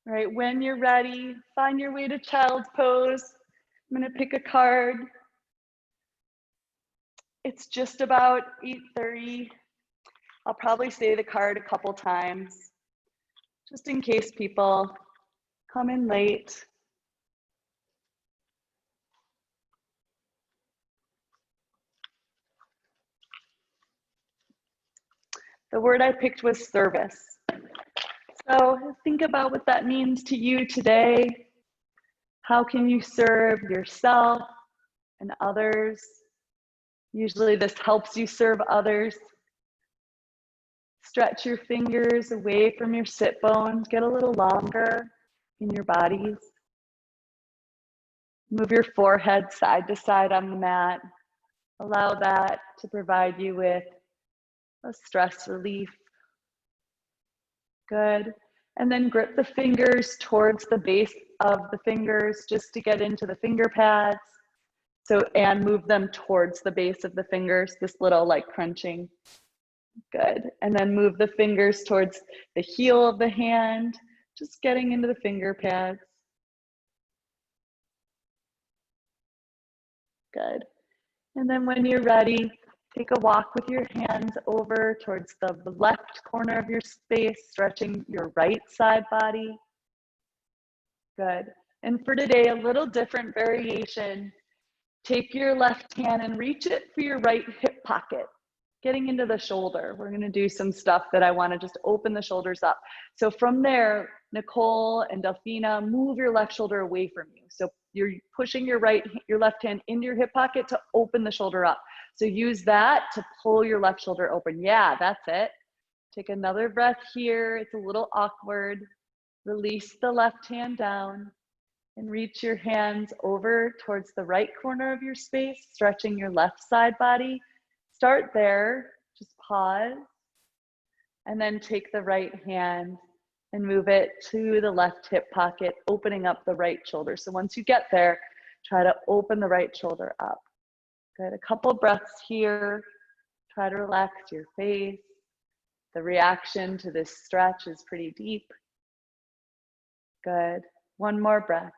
All right, when you're ready, find your way to child's pose. I'm gonna pick a card. It's just about 8:30. I'll probably say the card a couple times, just in case people come in late. The word I picked was service. So think about what that means to you today. How can you serve yourself and others? Usually this helps you serve others. Stretch your fingers away from your sit bones. Get a little longer in your bodies. Move your forehead side to side on the mat. Allow that to provide you with a stress relief. Good. And then grip the fingers towards the base of the fingers just to get into the finger pads. So, and move them towards the base of the fingers, this little like crunching. Good. And then move the fingers towards the heel of the hand, just getting into the finger pads. Good. And then when you're ready, take a walk with your hands over towards the left corner of your space, stretching your right side body. Good. And for today, a little different variation. Take your left hand and reach it for your right hip pocket, getting into the shoulder. We're gonna do some stuff that I wanna just open the shoulders up. So from there, Nicole and Delphina, move your left shoulder away from you. So you're pushing your left hand into your hip pocket to open the shoulder up. So use that to pull your left shoulder open. Yeah, that's it. Take another breath here. It's a little awkward. Release the left hand down and reach your hands over towards the right corner of your space, stretching your left side body. Start there, just pause, and then take the right hand and move it to the left hip pocket, opening up the right shoulder. So once you get there, try to open the right shoulder up. Good, a couple breaths here. Try to relax your face. The reaction to this stretch is pretty deep. Good, one more breath.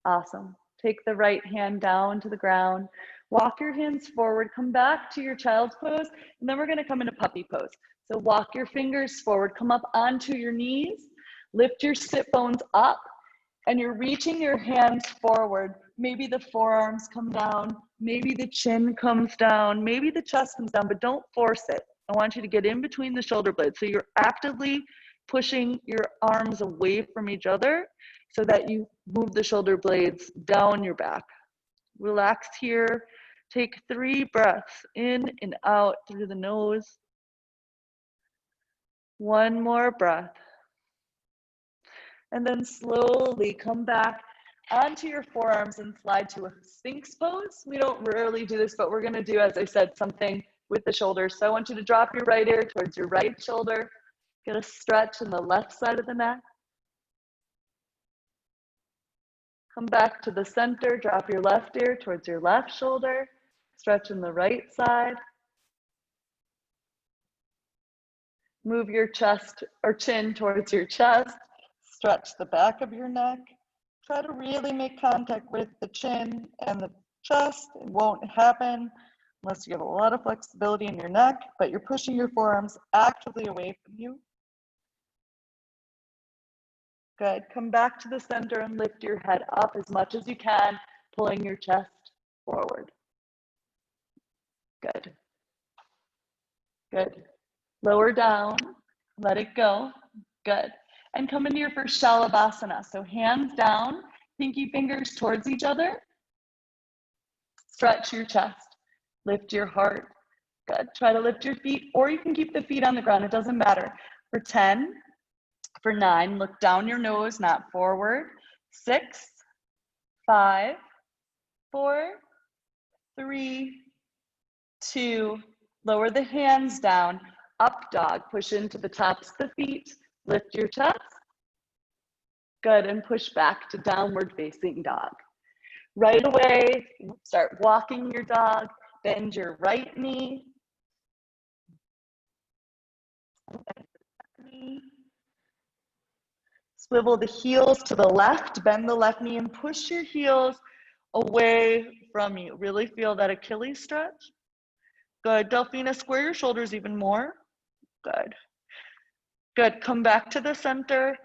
Awesome. Take the right hand down to the ground. Walk your hands forward, come back to your child's pose, and then we're gonna come into puppy pose. So walk your fingers forward, come up onto your knees, lift your sit bones up, and you're reaching your hands forward. Maybe the forearms come down, maybe the chin comes down, maybe the chest comes down, but don't force it. I want you to get in between the shoulder blades. So you're actively pushing your arms away from each other so that you move the shoulder blades down your back. Relax here. Take 3 breaths in and out through the nose. One more breath. And then slowly come back onto your forearms and slide to a Sphinx pose. We don't rarely do this, but we're gonna do, as I said, something with the shoulders. So I want you to drop your right ear towards your right shoulder. Get a stretch in the left side of the neck. Come back to the center, drop your left ear towards your left shoulder, stretch in the right side. Move your chest or chin towards your chest, stretch the back of your neck. Try to really make contact with the chin and the chest. It won't happen unless you have a lot of flexibility in your neck, but you're pushing your forearms actively away from you. Good. Come back to the center and lift your head up as much as you can, pulling your chest forward. Good. Good. Lower down, let it go. Good. And come into your first Shalabhasana. So hands down, pinky fingers towards each other. Stretch your chest, lift your heart. Good. Try to lift your feet, or you can keep the feet on the ground. It doesn't matter. For 10, for 9, look down your nose, not forward. 6, 5, 4, 3, 2, lower the hands down. Up dog, push into the tops of the feet, lift your chest. Good, and push back to downward facing dog. Right away, start walking your dog, bend your right knee. Swivel the heels to the left, bend the left knee and push your heels away from you. Really feel that Achilles stretch. Good. Delphina, square your shoulders even more. Good. Good. Come back to the center.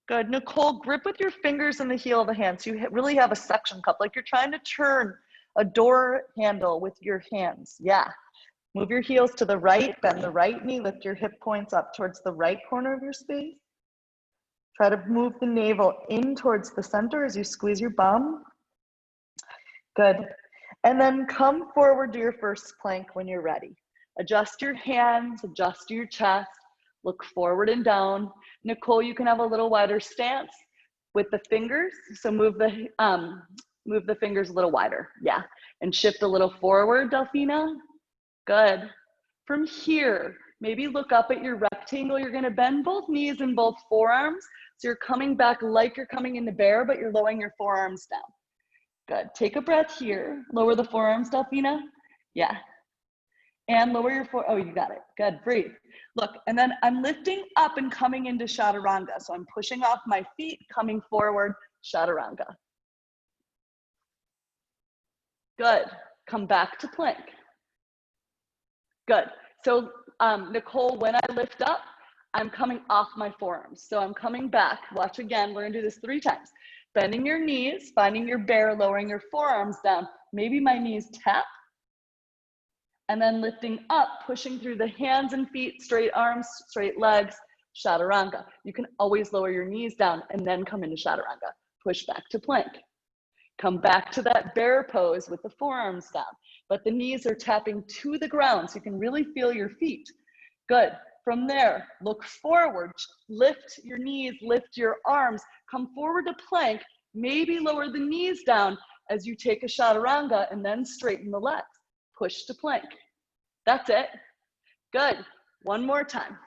Good. Nicole, grip with your fingers in the heel of the hand. So you really have a suction cup, like you're trying to turn a door handle with your hands. Yeah. Move your heels to the right, bend the right knee, lift your hip points up towards the right corner of your space. Try to move the navel in towards the center as you squeeze your bum. Good. And then come forward to your first plank when you're ready. Adjust your hands, adjust your chest, look forward and down. Nicole, you can have a little wider stance with the fingers. So move the fingers a little wider. Yeah. And shift a little forward, Delphina. Good. From here, maybe look up at your rectangle. You're gonna bend both knees and both forearms. So you're coming back like you're coming into bear, but you're lowering your forearms down. Good. Take a breath here. Lower the forearms, Delphina. Yeah. And lower your oh, you got it. Good. Breathe. Look, and then I'm lifting up and coming into chaturanga. So I'm pushing off my feet, coming forward, chaturanga. Good. Come back to plank. Good. So Nicole, when I lift up, I'm coming off my forearms. So I'm coming back. Watch again. We're going to do this 3 times. Bending your knees, finding your bear, lowering your forearms down. Maybe my knees tap. And then lifting up, pushing through the hands and feet, straight arms, straight legs, chaturanga. You can always lower your knees down and then come into chaturanga. Push back to plank. Come back to that bear pose with the forearms down. But the knees are tapping to the ground so you can really feel your feet. Good. From there, look forward, lift your knees, lift your arms, come forward to plank, maybe lower the knees down as you take a chaturanga and then straighten the legs. Push to plank. That's it. Good. One more time.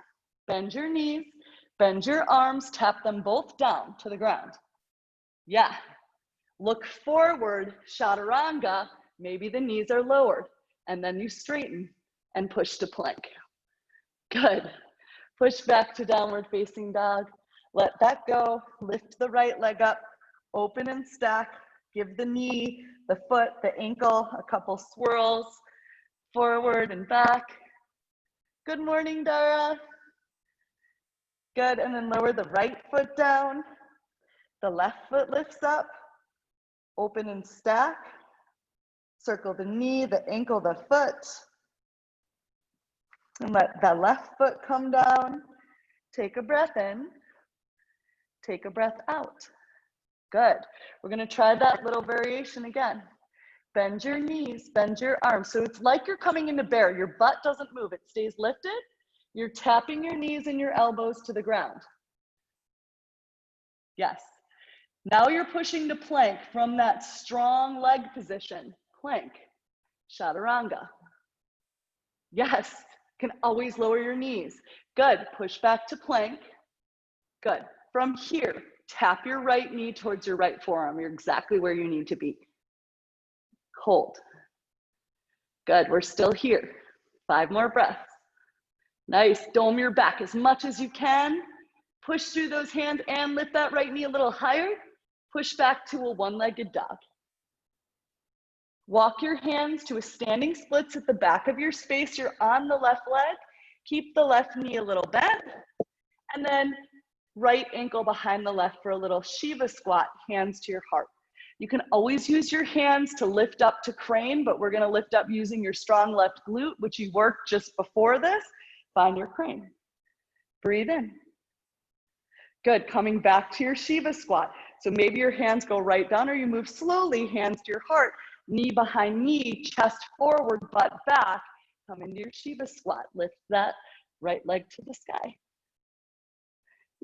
Bend your knees, bend your arms, tap them both down to the ground. Yeah. Look forward, chaturanga, maybe the knees are lowered, and then you straighten and push to plank. Good. Push back to downward facing dog. Let that go. Lift the right leg up, open and stack. Give the knee, the foot, the ankle a couple swirls forward and back. Good morning, Dara. Good, and then lower the right foot down. The left foot lifts up. Open and stack. Circle the knee, the ankle, the foot. And let that left foot come down. Take a breath in. Take a breath out. Good. We're going to try that little variation again. Bend your knees, bend your arms. So it's like you're coming into bear. Your butt doesn't move. It stays lifted. You're tapping your knees and your elbows to the ground. Yes. Now you're pushing to plank from that strong leg position. Plank. Chaturanga. Yes. Can always lower your knees. Good. Push back to plank. Good. From here, tap your right knee towards your right forearm. You're exactly where you need to be. Hold. Good. We're still here. 5 more breaths. Nice. Dome your back as much as you can. Push through those hands and lift that right knee a little higher. Push back to a one-legged dog. Walk your hands to a standing splits at the back of your space. You're on the left leg. Keep the left knee a little bent. And then right ankle behind the left for a little Shiva squat, hands to your heart. You can always use your hands to lift up to crane, but we're going to lift up using your strong left glute, which you worked just before this. Find your crane. Breathe in. Good. Coming back to your Shiva squat. So maybe your hands go right down or you move slowly, hands to your heart. Knee behind knee, chest forward, butt back. Come into your Shiva squat. Lift that right leg to the sky.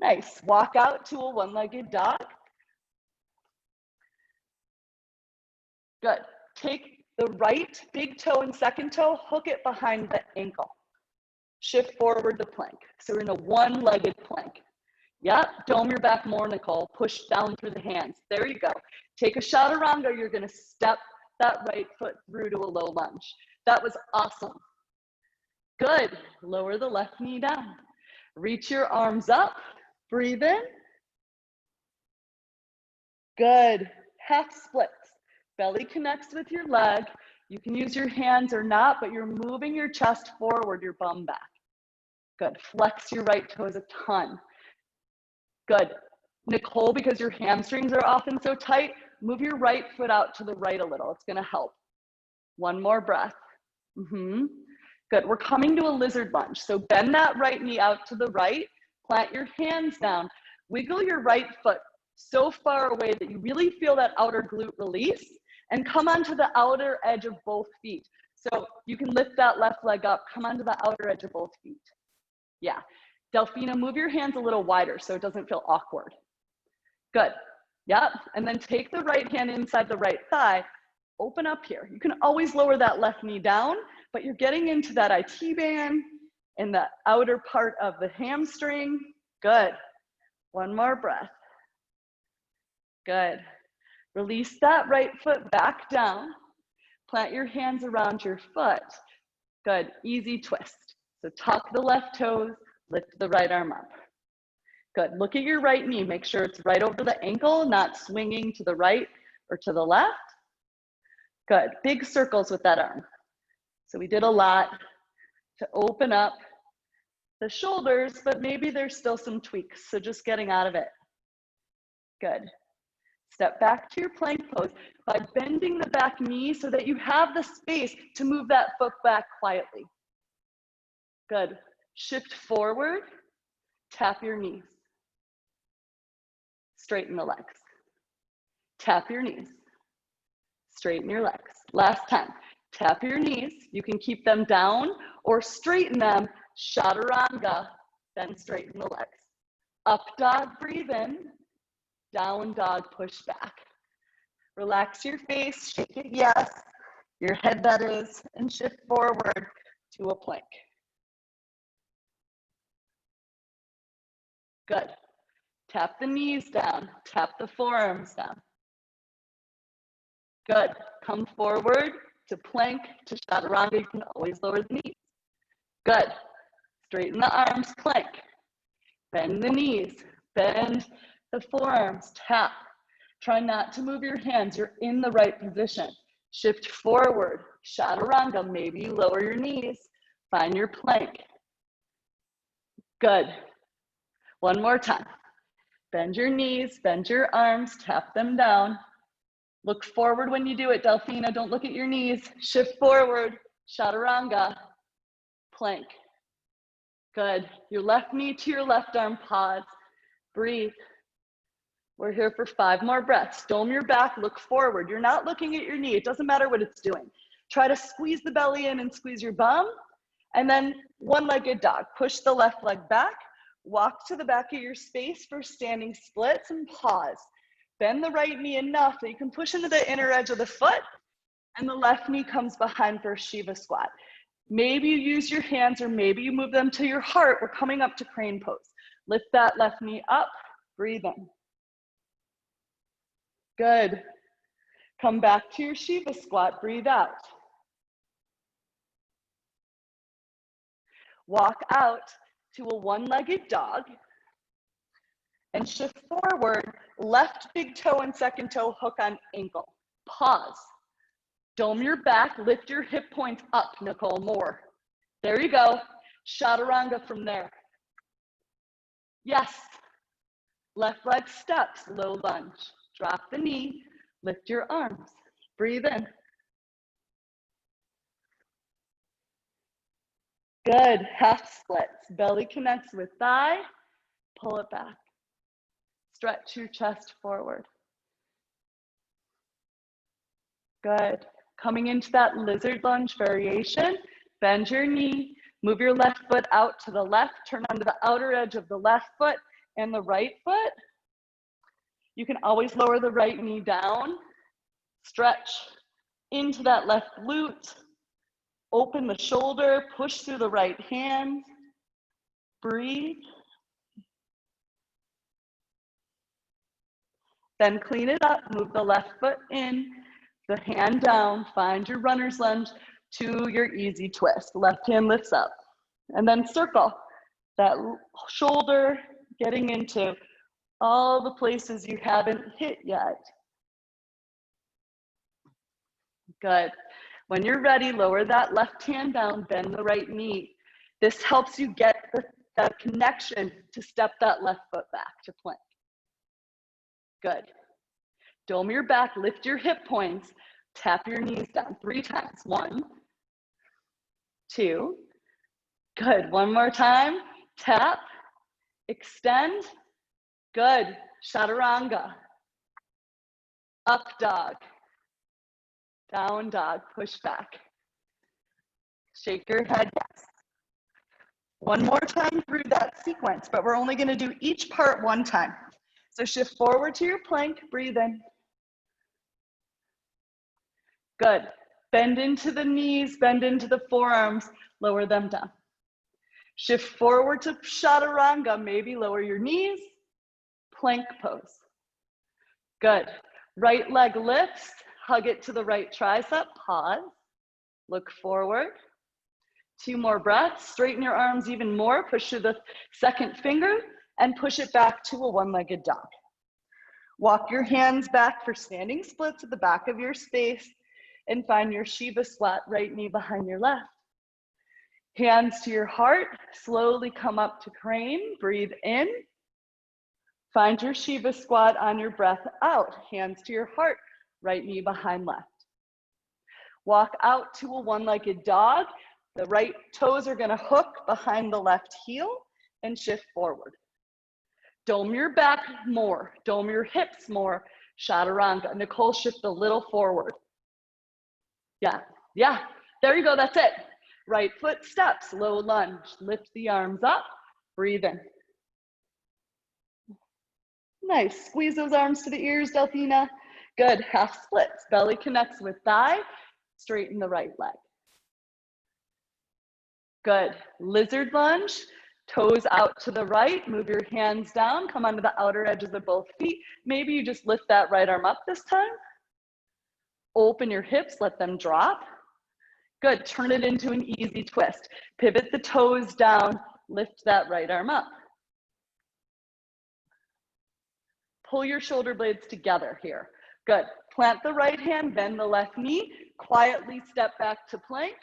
Nice. Walk out to a one-legged dog. Good. Take the right big toe and second toe, hook it behind the ankle. Shift forward to plank. So we're in a one-legged plank. Yep, dome your back more, Nicole. Push down through the hands. There you go. Take a chaturanga. You're going to step that right foot through to a low lunge. That was awesome. Good. Lower the left knee down. Reach your arms up. Breathe in. Good. Half splits. Belly connects with your leg. You can use your hands or not, but you're moving your chest forward, your bum back. Good. Flex your right toes a ton. Good. Nicole, because your hamstrings are often so tight, move your right foot out to the right a little. It's gonna help. One more breath. Good. We're coming to a lizard lunge. So bend that right knee out to the right, plant your hands down, wiggle your right foot so far away that you really feel that outer glute release, and come onto the outer edge of both feet. So you can lift that left leg up, come onto the outer edge of both feet. Yeah. Delfina, move your hands a little wider so it doesn't feel awkward. Good. Yep. And then take the right hand inside the right thigh. Open up here. You can always lower that left knee down, but you're getting into that IT band in the outer part of the hamstring. Good. One more breath. Good. Release that right foot back down. Plant your hands around your foot. Good. Easy twist. So tuck the left toes, lift the right arm up. Good. Look at your right knee. Make sure it's right over the ankle, not swinging to the right or to the left. Good. Big circles with that arm. So we did a lot to open up the shoulders, but maybe there's still some tweaks. So just getting out of it. Good. Step back to your plank pose by bending the back knee so that you have the space to move that foot back quietly. Good. Shift forward, tap your knees. Straighten the legs. Tap your knees. Straighten your legs. Last time. Tap your knees. You can keep them down or straighten them. Chaturanga. Then straighten the legs. Up dog, breathe in. Down dog, push back. Relax your face. Shake it, yes. Your head, that is. And shift forward to a plank. Good. Tap the knees down. Tap the forearms down. Good. Come forward to plank, to chaturanga. You can always lower the knees. Good. Straighten the arms, plank. Bend the knees. Bend the forearms. Tap. Try not to move your hands. You're in the right position. Shift forward. Chaturanga. Maybe you lower your knees. Find your plank. Good. One more time. Bend your knees. Bend your arms. Tap them down. Look forward when you do it, Delfina. Don't look at your knees. Shift forward. Chaturanga. Plank. Good. Your left knee to your left arm. Pause. Breathe. We're here for 5 more breaths. Dome your back. Look forward. You're not looking at your knee. It doesn't matter what it's doing. Try to squeeze the belly in and squeeze your bum. And then one-legged dog. Push the left leg back. Walk to the back of your space for standing splits and pause. Bend the right knee enough that you can push into the inner edge of the foot, and the left knee comes behind for a Shiva squat. Maybe you use your hands or maybe you move them to your heart. We're coming up to crane pose. Lift that left knee up, breathe in. Good. Come back to your Shiva squat, breathe out. Walk out to a one-legged dog and shift forward, left big toe and second toe hook on ankle. Pause. Dome your back, lift your hip points up, Nicole, more. There you go. Chaturanga from there. Yes. Left leg steps, low lunge. Drop the knee, lift your arms. Breathe in. Good. Half splits. Belly connects with thigh. Pull it back. Stretch your chest forward. Good. Coming into that lizard lunge variation, bend your knee, move your left foot out to the left, turn onto the outer edge of the left foot and the right foot. You can always lower the right knee down, stretch into that left glute, open the shoulder, push through the right hand, breathe. Then clean it up, move the left foot in, the hand down, find your runner's lunge to your easy twist. Left hand lifts up. And then circle that shoulder, getting into all the places you haven't hit yet. Good. When you're ready, lower that left hand down, bend the right knee. This helps you get the connection to step that left foot back to plank. Good. Dome your back, lift your hip points, tap your knees down 3 times. 1, 2. Good. One more time. Tap, extend. Good. Chaturanga. Up dog. Down dog. Push back. Shake your head, yes. One more time through that sequence, but we're only going to do each part one time. So shift forward to your plank, breathe in. Good. Bend into the knees, bend into the forearms, lower them down. Shift forward to chaturanga, maybe lower your knees, plank pose. Good. Right leg lifts, hug it to the right tricep, pause, look forward. 2 more breaths, straighten your arms even more, push through the second finger and push it back to a one-legged dog. Walk your hands back for standing splits at the back of your space and find your Shiva squat, right knee behind your left. Hands to your heart, slowly come up to crane, breathe in. Find your Shiva squat on your breath out. Hands to your heart, right knee behind left. Walk out to a one-legged dog. The right toes are gonna hook behind the left heel and shift forward. Dome your back more, dome your hips more, chaturanga. Nicole, shift a little forward. Yeah, there you go, that's it. Right foot steps, low lunge, lift the arms up, breathe in. Nice, squeeze those arms to the ears, Delphina. Good, half splits, belly connects with thigh, straighten the right leg. Good, lizard lunge, toes out to the right, move your hands down, come onto the outer edges of both feet. Maybe you just lift that right arm up this time. Open your hips, let them drop. Good, turn it into an easy twist. Pivot the toes down, lift that right arm up. Pull your shoulder blades together here. Good, plant the right hand, bend the left knee, quietly step back to plank.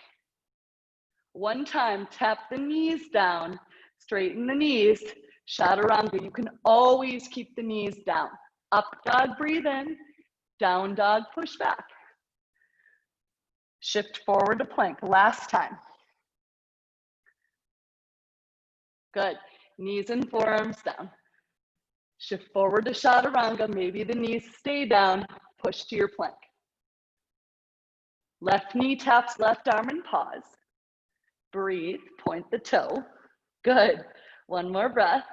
One time, tap the knees down, straighten the knees, chaturanga. You can always keep the knees down. Up dog, breathe in, down dog, push back. Shift forward to plank, last time. Good, knees and forearms down. Shift forward to chaturanga, maybe the knees stay down, push to your plank. Left knee taps left arm and pause. Breathe, point the toe. Good, one more breath.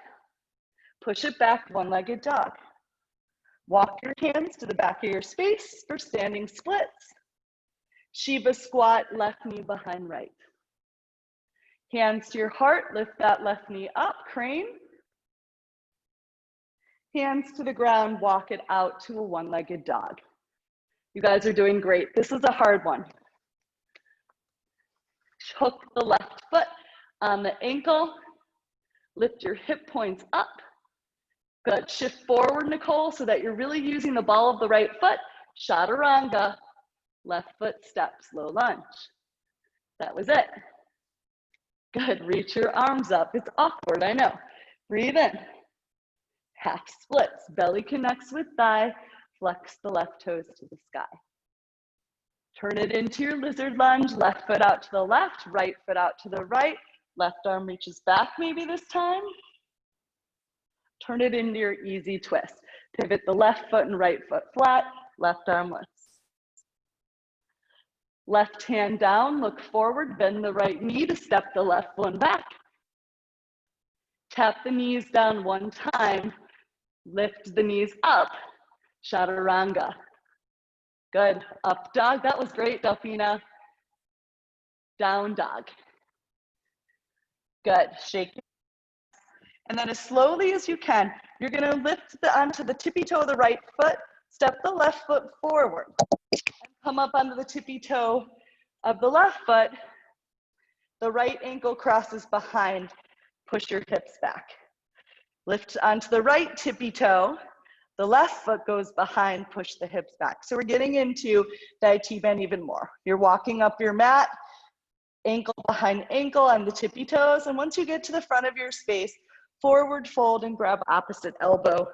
Push it back, one-legged dog. Walk your hands to the back of your space for standing splits. Shiva squat, left knee behind right. Hands to your heart, lift that left knee up, crane. Hands to the ground, walk it out to a one-legged dog. You guys are doing great. This is a hard one. Hook the left foot on the ankle. Lift your hip points up. Good, shift forward, Nicole, so that you're really using the ball of the right foot. Chaturanga, left foot steps, low lunge. That was it. Good, reach your arms up. It's awkward, I know. Breathe in. Half splits, belly connects with thigh, flex the left toes to the sky. Turn it into your lizard lunge, left foot out to the left, right foot out to the right, left arm reaches back maybe this time. Turn it into your easy twist. Pivot the left foot and right foot flat, left arm lifts. Left hand down, look forward, bend the right knee to step the left one back. Tap the knees down one time, lift the knees up, chaturanga. Good, up dog, that was great, Delphina. Down dog. Good, shake. And then as slowly as you can, you're gonna lift onto the tippy toe of the right foot, step the left foot forward, and come up onto the tippy toe of the left foot. The right ankle crosses behind, push your hips back. Lift onto the right tippy toe. The left foot goes behind, push the hips back. So we're getting into that T-bend even more. You're walking up your mat, ankle behind ankle on the tippy toes. And once you get to the front of your space, forward fold and grab opposite elbow.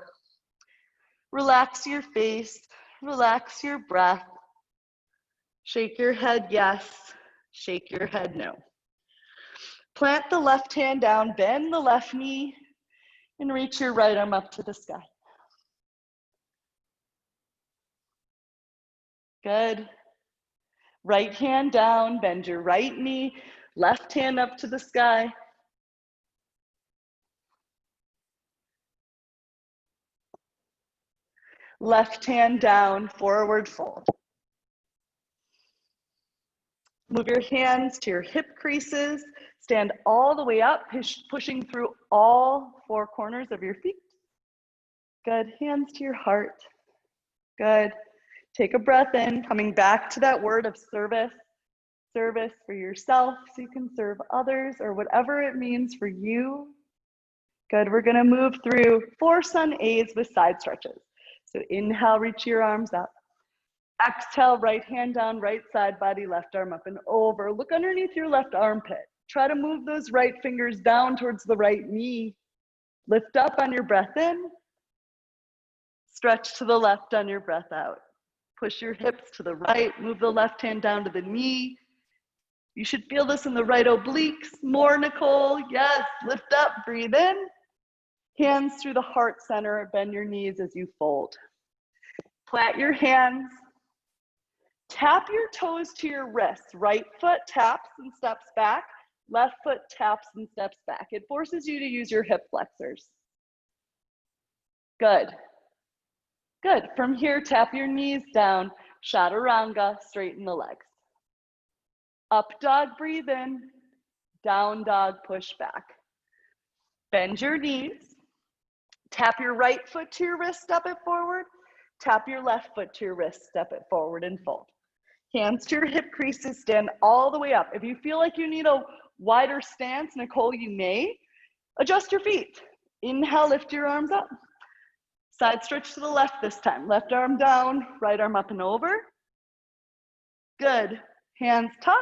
Relax your face, relax your breath. Shake your head yes, shake your head no. Plant the left hand down, bend the left knee, and reach your right arm up to the sky. Good. Right hand down, bend your right knee, left hand up to the sky. Left hand down, forward fold. Move your hands to your hip creases. Stand all the way up, pushing through all four corners of your feet. Good. Hands to your heart. Good. Take a breath in, coming back to that word of service. Service for yourself so you can serve others or whatever it means for you. Good. We're going to move through 4 sun A's with side stretches. So inhale, reach your arms up. Exhale, right hand down, right side body, left arm up and over. Look underneath your left armpit. Try to move those right fingers down towards the right knee. Lift up on your breath in. Stretch to the left on your breath out. Push your hips to the right. Move the left hand down to the knee. You should feel this in the right obliques. More, Nicole. Yes. Lift up, breathe in. Hands through the heart center. Bend your knees as you fold. Plant your hands. Tap your toes to your wrists. Right foot taps and steps back. Left foot taps and steps back. It forces you to use your hip flexors. Good. Good. From here, tap your knees down. Chaturanga, straighten the legs. Up dog, breathe in. Down dog, push back. Bend your knees. Tap your right foot to your wrist, step it forward. Tap your left foot to your wrist, step it forward and fold. Hands to your hip creases, stand all the way up. If you feel like you need a wider stance, Nicole, you may. Adjust your feet. Inhale, lift your arms up. Side stretch to the left this time. Left arm down, right arm up and over. Good. Hands touch.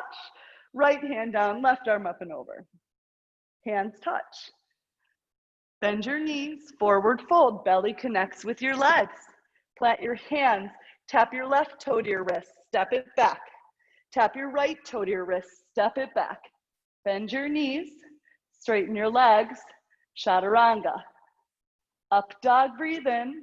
Right hand down, left arm up and over. Hands touch. Bend your knees, forward fold. Belly connects with your legs. Plant your hands. Tap your left toe to your wrist. Step it back. Tap your right toe to your wrist. Step it back. Bend your knees. Straighten your legs. Chaturanga. Up dog, breathe in.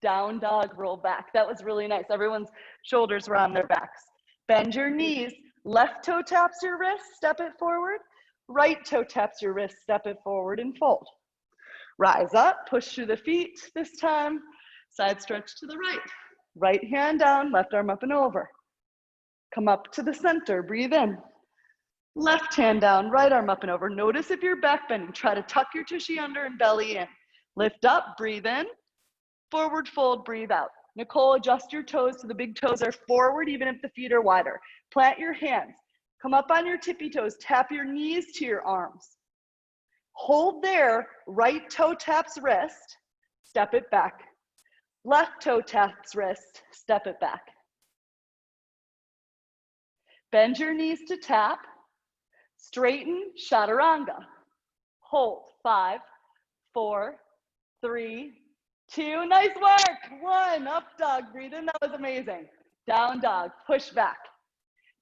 Down dog, roll back. That was really nice. Everyone's shoulders were on their backs. Bend your knees. Left toe taps your wrist. Step it forward. Right toe taps your wrist. Step it forward and fold. Rise up. Push through the feet this time. Side stretch to the right. Right hand down, left arm up and over. Come up to the center, breathe in. Left hand down, right arm up and over. Notice if you're back bending. Try to tuck your tushy under and belly in. Lift up, breathe in. Forward fold, breathe out. Nicole, adjust your toes so the big toes are forward even if the feet are wider. Plant your hands. Come up on your tippy toes. Tap your knees to your arms. Hold there, right toe taps wrist. Step it back. Left toe taps wrist, step it back. Bend your knees to tap. Straighten, chaturanga. Hold, 5, 4, 3, 2, nice work. 1, up dog, breathe in, that was amazing. Down dog, push back.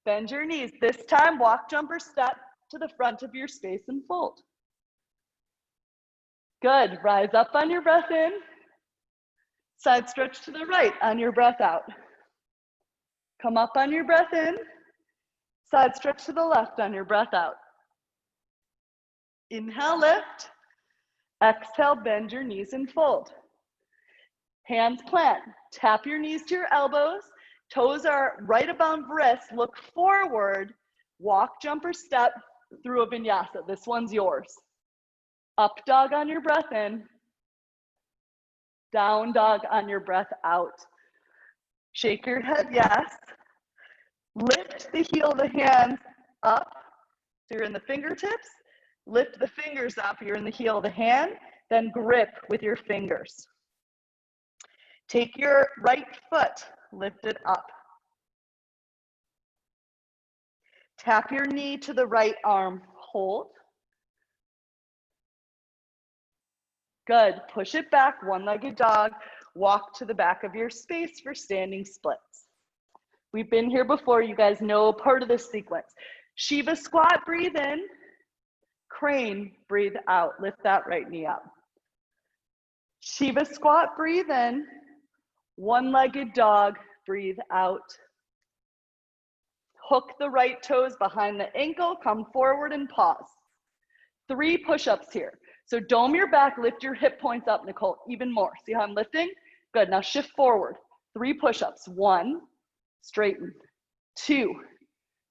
Bend your knees. This time, walk, jump, or step to the front of your space and fold. Good, rise up on your breath in. Side stretch to the right on your breath out. Come up on your breath in. Side stretch to the left on your breath out. Inhale, lift. Exhale, bend your knees and fold. Hands plant. Tap your knees to your elbows. Toes are right above wrists. Look forward. Walk, jump, or step through a vinyasa. This one's yours. Up dog on your breath in. Down dog on your breath out. Shake your head, yes. Lift the heel of the hands up. So you're in the fingertips. Lift the fingers up. You're in the heel of the hand. Then grip with your fingers. Take your right foot, lift it up. Tap your knee to the right arm, hold. Good, push it back, one-legged dog. Walk to the back of your space for standing splits. We've been here before, you guys know part of this sequence. Shiva squat, breathe in. Crane, breathe out, lift that right knee up. Shiva squat, breathe in. One-legged dog, breathe out. Hook the right toes behind the ankle, come forward and pause. 3 push-ups here. So dome your back, lift your hip points up, Nicole, even more. See how I'm lifting? Good, now shift forward. 3 push-ups. 1, straighten. 2,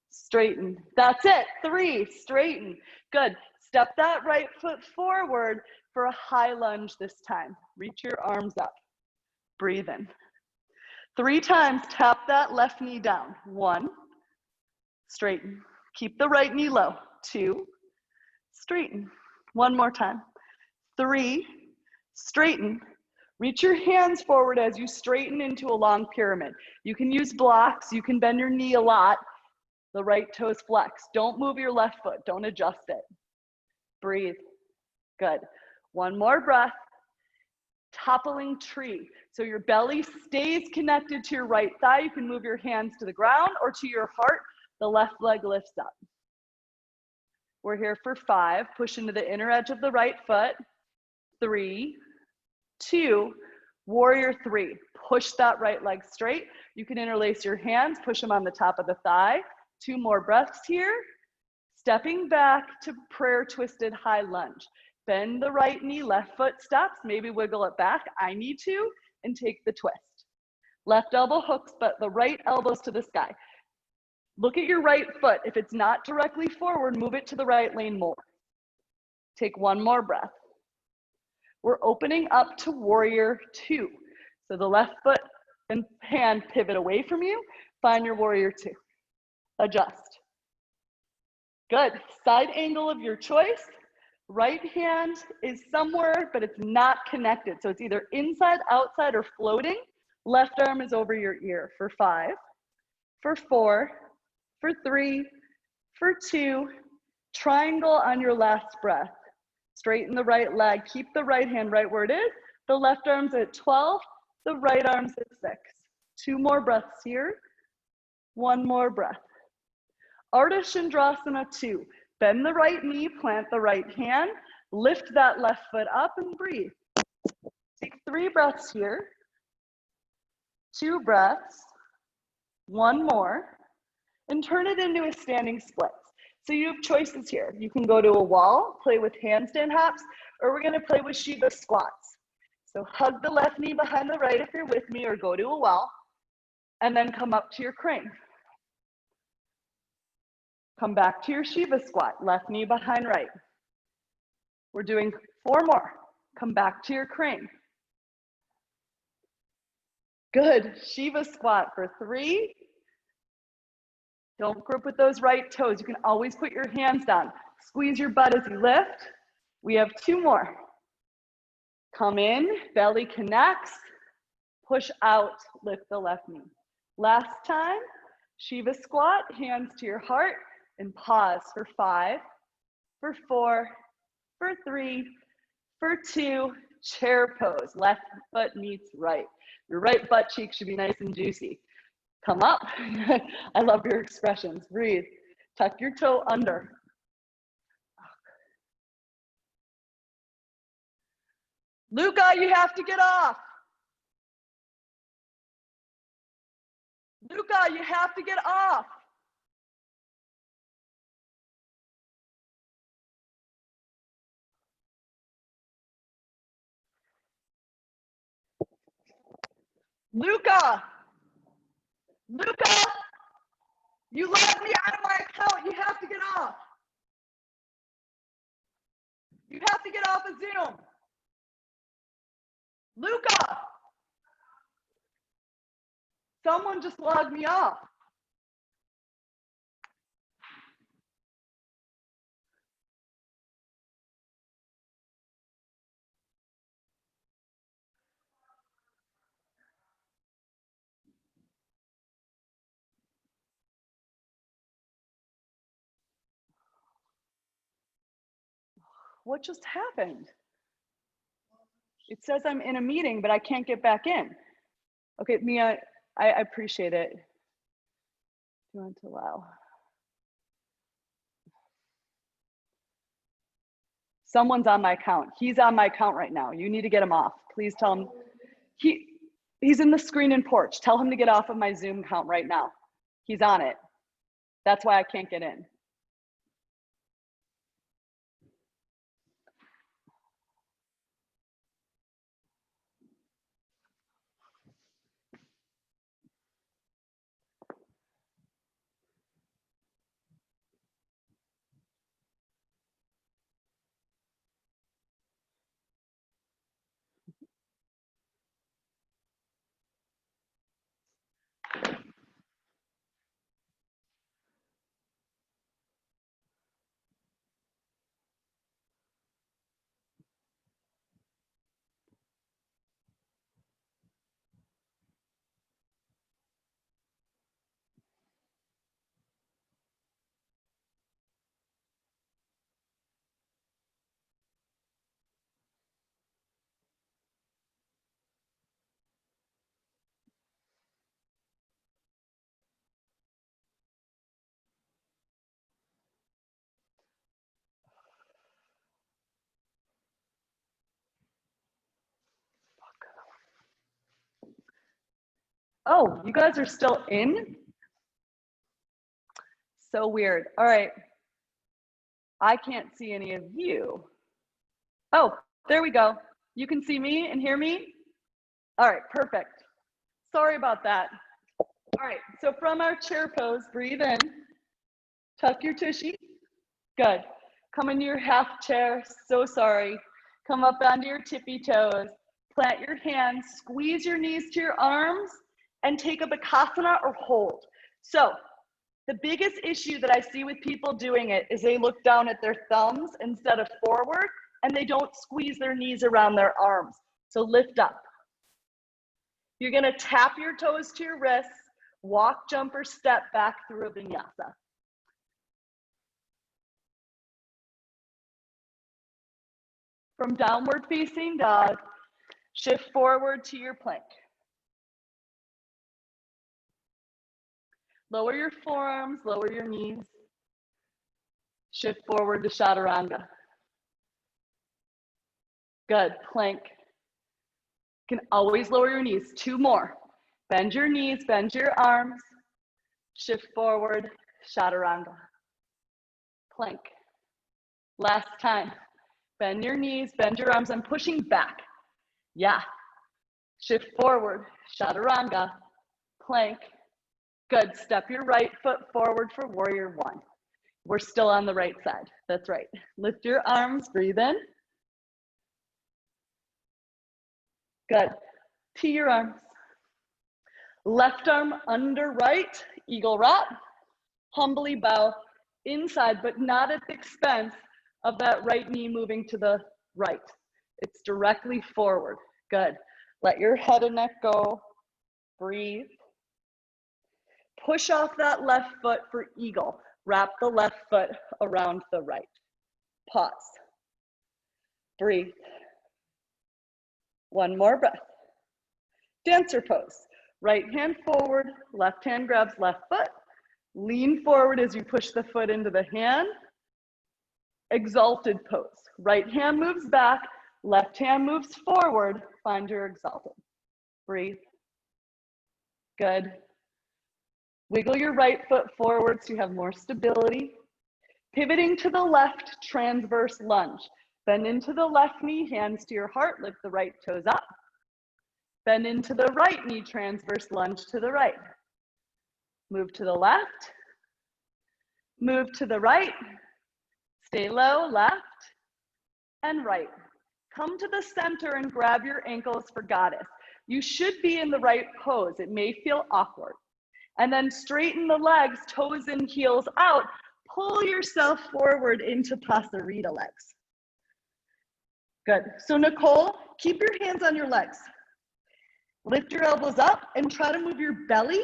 straighten. That's it. 3, straighten. Good. Step that right foot forward for a high lunge this time. Reach your arms up. Breathe in. 3 times, tap that left knee down. 1, straighten. Keep the right knee low. 2, straighten. 1 more time. 3, straighten. Reach your hands forward as you straighten into a long pyramid. You can use blocks. You can bend your knee a lot. The right toes flex. Don't move your left foot. Don't adjust it. Breathe. Good. 1 more breath. Toppling tree. So your belly stays connected to your right thigh. You can move your hands to the ground or to your heart. The left leg lifts up. We're here for 5. Push into the inner edge of the right foot. 3, 2, warrior 3. Push that right leg straight. You can interlace your hands, push them on the top of the thigh. 2 more breaths here. Stepping back to prayer twisted high lunge. Bend the right knee, left foot steps, maybe wiggle it back. I need to, and take the twist. Left elbow hooks, but the right elbow's to the sky. Look at your right foot. If it's not directly forward, move it to the right lane more. Take 1 more breath. We're opening up to warrior 2. So the left foot and hand pivot away from you. Find your warrior 2. Adjust. Good. Side angle of your choice. Right hand is somewhere, but it's not connected. So it's either inside, outside, or floating. Left arm is over your ear for 5, for 4, for 3, for 2. Triangle on your last breath. Straighten the right leg. Keep the right hand right where it is. The left arm's at 12. The right arm's at 6. 2 more breaths here. 1 more breath. Ardha Chandrasana 2. Bend the right knee, plant the right hand, lift that left foot up and breathe. Take 3 breaths here. 2 breaths. 1 more. And turn it into a standing split. So you have choices here. You can go to a wall, play with handstand hops, or we're gonna play with Shiva squats. So hug the left knee behind the right if you're with me, or go to a wall, and then come up to your crane. Come back to your Shiva squat, left knee behind right. We're doing 4 more. Come back to your crane. Good, Shiva squat for 3. Don't grip with those right toes. You can always put your hands down. Squeeze your butt as you lift. We have 2 more. Come in, belly connects. Push out, lift the left knee. Last time, Shiva squat, hands to your heart, and pause for 5, for 4, for 3, for 2, chair pose. Left foot meets right. Your right butt cheek should be nice and juicy. Come up. I love your expressions. Breathe. Tuck your toe under. Luca, you have to get off. Luca, you have to get off. Luca, Luca, you logged me out of my account. You have to get off. You have to get off of Zoom. Luca, someone just logged me off. What just happened? It says I'm in a meeting, but I can't get back in. Okay, Mia, I appreciate it. You want to allow. Someone's on my account. He's on my account right now. You need to get him off. Please tell him. He's in the screen and porch. Tell him to get off of my Zoom account right now. He's on it. That's why I can't get in. Oh, you guys are still in? So weird. All right. I can't see any of you. Oh, there we go. You can see me and hear me? All right, perfect. Sorry about that. All right, so from our chair pose, breathe in, tuck your tushy. Good. Come into your half chair, so sorry. Come up onto your tippy toes. Plant your hands, squeeze your knees to your arms, and take a Bakasana or hold. So the biggest issue that I see with people doing it is they look down at their thumbs instead of forward, and they don't squeeze their knees around their arms. So lift up. You're gonna tap your toes to your wrists, walk, jump, or step back through a vinyasa. From downward facing dog, shift forward to your plank. Lower your forearms, lower your knees. Shift forward to chaturanga. Good, plank. You can always lower your knees. 2 more. Bend your knees, bend your arms. Shift forward, chaturanga. Plank. Last time. Bend your knees, bend your arms. I'm pushing back. Yeah. Shift forward, chaturanga. Plank. Good. Step your right foot forward for warrior 1. We're still on the right side. That's right. Lift your arms, breathe in. Good. Tee your arms. Left arm under right, eagle wrap. Humbly bow inside, but not at the expense of that right knee moving to the right. It's directly forward. Good. Let your head and neck go. Breathe. Push off that left foot for eagle. Wrap the left foot around the right. Pause. Breathe. 1 more breath. Dancer pose. Right hand forward, left hand grabs left foot. Lean forward as you push the foot into the hand. Exalted pose. Right hand moves back, left hand moves forward. Find your exalted. Breathe. Good. Wiggle your right foot forward so you have more stability. Pivoting to the left, transverse lunge. Bend into the left knee, hands to your heart, lift the right toes up. Bend into the right knee, transverse lunge to the right. Move to the left. Move to the right. Stay low, left and right. Come to the center and grab your ankles for goddess. You should be in the right pose. It may feel awkward. And then straighten the legs, toes in, heels out. Pull yourself forward into Pasarita legs. Good. So Nicole, keep your hands on your legs. Lift your elbows up and try to move your belly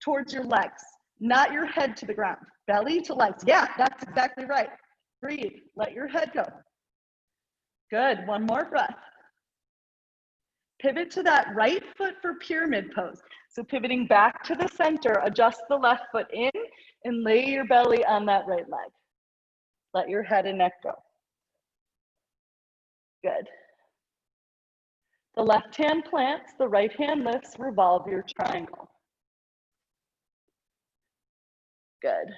towards your legs, not your head to the ground. Belly to legs. Yeah, that's exactly right. Breathe. Let your head go. Good, one more breath. Pivot to that right foot for pyramid pose. So pivoting back to the center, adjust the left foot in and lay your belly on that right leg. Let your head and neck go. Good. The left hand plants, the right hand lifts, revolve your triangle. Good.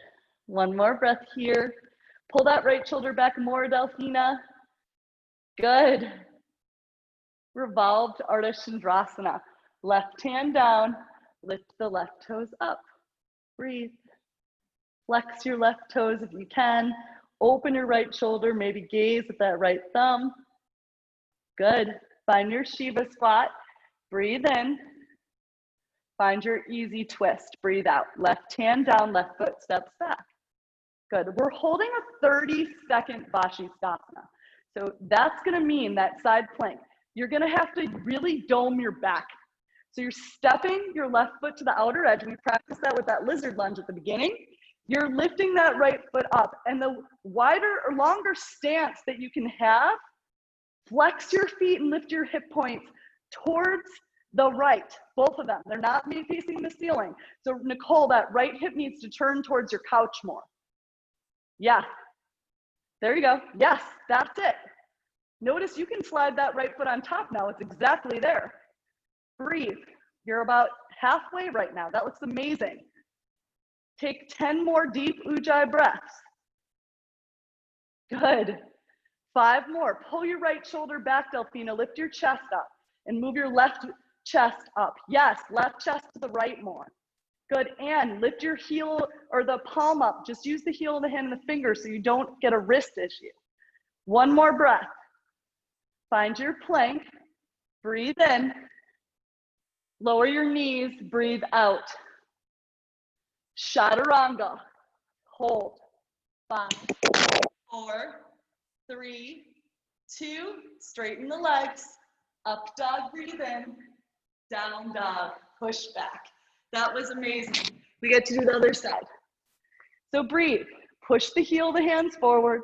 One more breath here. Pull that right shoulder back more, Delphina. Good. Revolved Ardha Chandrasana. Left hand down, lift the left toes up. Breathe. Flex your left toes if you can. Open your right shoulder, maybe gaze at that right thumb. Good. Find your Shiva squat. Breathe in. Find your easy twist. Breathe out. Left hand down, left foot steps back. Good. We're holding a 30-second Vashisthasana. So that's going to mean that side plank. You're going to have to really dome your back. So you're stepping your left foot to the outer edge. We practiced that with that lizard lunge at the beginning. You're lifting that right foot up. And the wider or longer stance that you can have, flex your feet and lift your hip points towards the right, both of them. They're not facing the ceiling. So Nicole, that right hip needs to turn towards your couch more. Yeah, there you go. Yes, that's it. Notice you can slide that right foot on top now. It's exactly there. Breathe. You're about halfway right now. That looks amazing. Take 10 more deep Ujjayi breaths. Good. 5 more. Pull your right shoulder back, Delphina. Lift your chest up and move your left chest up. Yes, left chest to the right more. Good. And lift your heel or the palm up. Just use the heel of the hand and the finger so you don't get a wrist issue. 1 more breath. Find your plank. Breathe in. Lower your knees. Breathe out. Chaturanga. Hold. 5, 4, 3, 2. Straighten the legs. Up dog. Breathe in. Down dog. Push back. That was amazing. We get to do the other side. So breathe. Push the heel of the hands forward.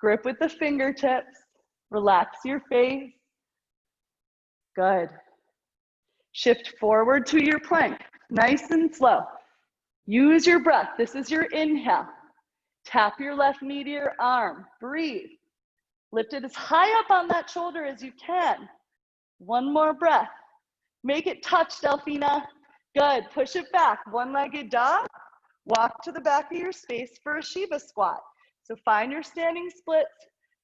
Grip with the fingertips. Relax your face. Good. Shift forward to your plank. Nice and slow. Use your breath. This is your inhale. Tap your left knee to your arm. Breathe. Lift it as high up on that shoulder as you can. 1 more breath. Make it touch, Delphina. Good. Push it back. One-legged dog. Walk to the back of your space for a Shiva squat. So find your standing splits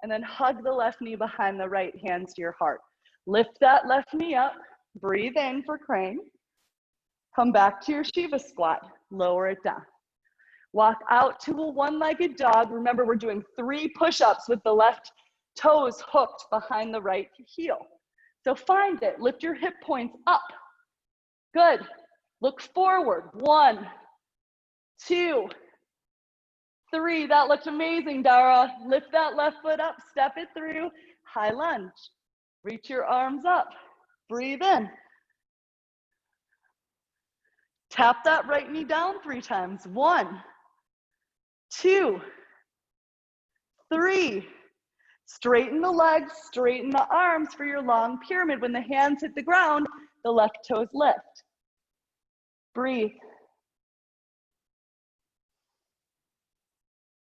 and then hug the left knee behind the right, hands to your heart. Lift that left knee up. Breathe in for crane. Come back to your Shiva squat. Lower it down. Walk out to a one-legged dog. Remember, we're doing 3 push-ups with the left toes hooked behind the right heel. So find it. Lift your hip points up. Good. Look forward. 1, 2, 3. That looked amazing, Dara. Lift that left foot up. Step it through. High lunge. Reach your arms up. Breathe in. Tap that right knee down 3 times. 1, 2, 3. Straighten the legs, straighten the arms for your long pyramid. When the hands hit the ground, the left toes lift. Breathe.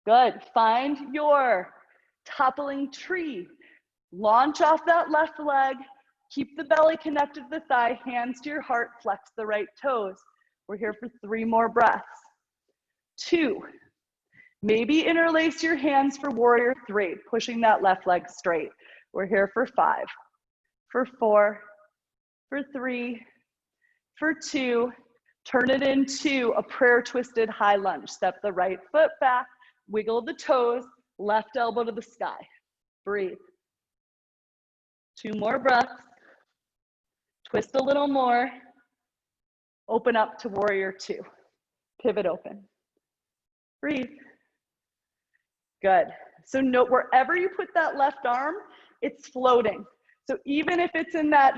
Good. Find your toppling tree. Launch off that left leg. Keep the belly connected to the thigh, hands to your heart, flex the right toes. We're here for 3 more breaths. 2. Maybe interlace your hands for warrior 3, pushing that left leg straight. We're here for 5, for 4, for 3, for 2. Turn it into a prayer twisted high lunge. Step the right foot back, wiggle the toes, left elbow to the sky. Breathe. 2 more breaths. Twist a little more. Open up to warrior 2. Pivot open. Breathe. Good. So note wherever you put that left arm, it's floating. So even if it's in that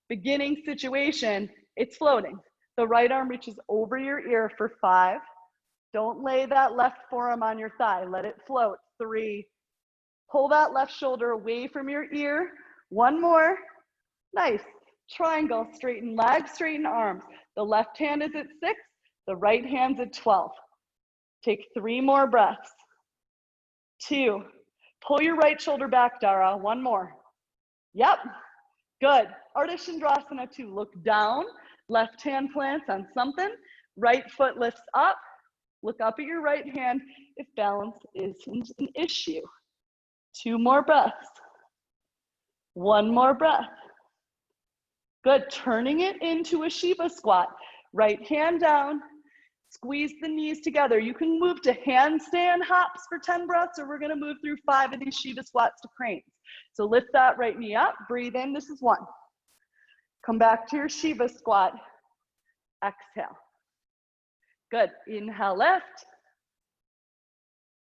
beginning situation, it's floating. The right arm reaches over your ear for 5. Don't lay that left forearm on your thigh. Let it float. 3, Pull that left shoulder away from your ear. One more. Nice. Triangle, straighten legs, straighten arms. The left hand is at 6, the right hand's at 12. Take 3 more breaths. 2. Pull your right shoulder back, Dara. 1 more. Yep. Good. Ardha Chandrasana 2. Look down. Left hand plants on something. Right foot lifts up. Look up at your right hand if balance isn't an issue. 2 more breaths. 1 more breath. Good. Turning it into a Shiva squat. Right hand down. Squeeze the knees together. You can move to handstand hops for 10 breaths, or we're going to move through 5 of these Shiva squats to cranes. So lift that right knee up. Breathe in. This is 1. Come back to your Shiva squat. Exhale. Good. Inhale, lift.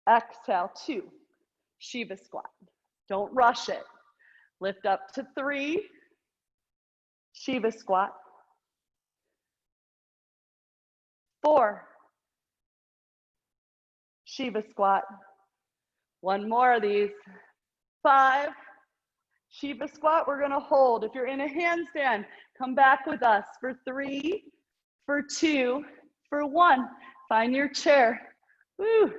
Exhale, 2. Shiva squat. Don't rush it. Lift up to 3. Shiva squat. 4. Shiva squat. 1 more of these. 5. Shiva squat. We're going to hold. If you're in a handstand, come back with us for 3, for 2, for 1. Find your chair. Woo.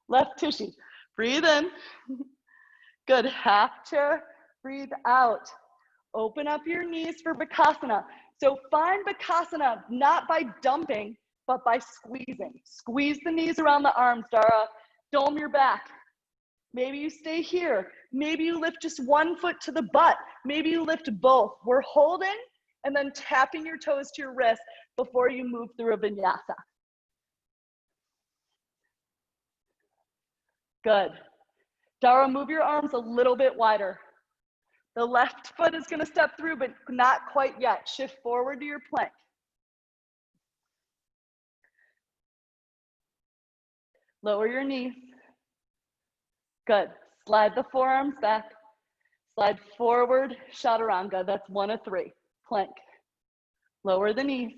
Left tushy. Breathe in. Good. Half chair. Breathe out. Open up your knees for Bakasana. So find Bakasana not by dumping, but by squeezing. Squeeze the knees around the arms, Dara. Dome your back. Maybe you stay here. Maybe you lift just 1 foot to the butt. Maybe you lift both. We're holding and then tapping your toes to your wrist before you move through a vinyasa. Good. Dara, move your arms a little bit wider. The left foot is going to step through, but not quite yet. Shift forward to your plank. Lower your knees. Good. Slide the forearms back. Slide forward, chaturanga. That's 1 of 3. Plank. Lower the knees.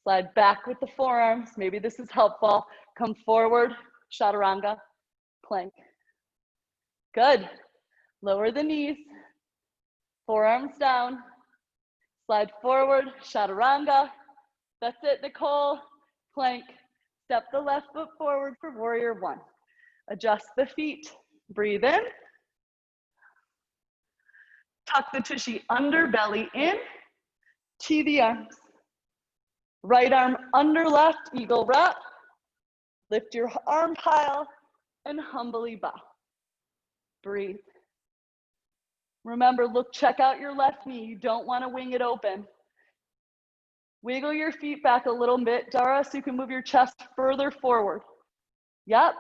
Slide back with the forearms. Maybe this is helpful. Come forward, chaturanga. Plank. Good. Lower the knees. Forearms down. Slide forward, chaturanga. That's it, Nicole. Plank. Step the left foot forward for warrior 1. Adjust the feet. Breathe in. Tuck the tushy under, belly in. Tee the arms. Right arm under left, eagle wrap. Lift your arm pile and humbly bow. Breathe. Remember, look, check out your left knee. You don't want to wing it open. Wiggle your feet back a little bit, Dara, so you can move your chest further forward. Yep.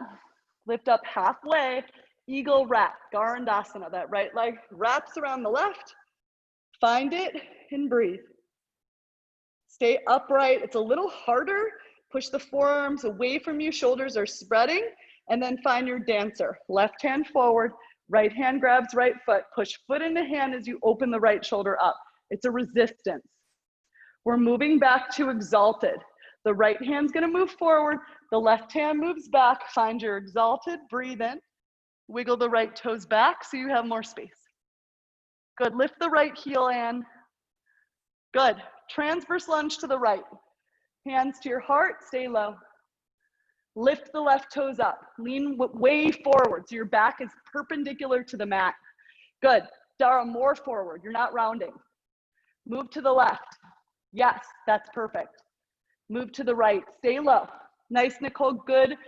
Lift up halfway. Eagle wrap, Garandasana. That right leg wraps around the left. Find it and breathe. Stay upright. It's a little harder. Push the forearms away from you. Shoulders are spreading. And then find your dancer. Left hand forward. Right hand grabs right foot. Push foot into hand as you open the right shoulder up. It's a resistance. We're moving back to exalted. The right hand's gonna move forward. The left hand moves back. Find your exalted. Breathe in. Wiggle the right toes back so you have more space. Good. Lift the right heel in. Good. Transverse lunge to the right. Hands to your heart. Stay low. Lift the left toes up. Lean way forward so your back is perpendicular to the mat. Good. Dara, more forward. You're not rounding. Move to the left. Yes, that's perfect. Move to the right. Stay low. Nice, Nicole. Good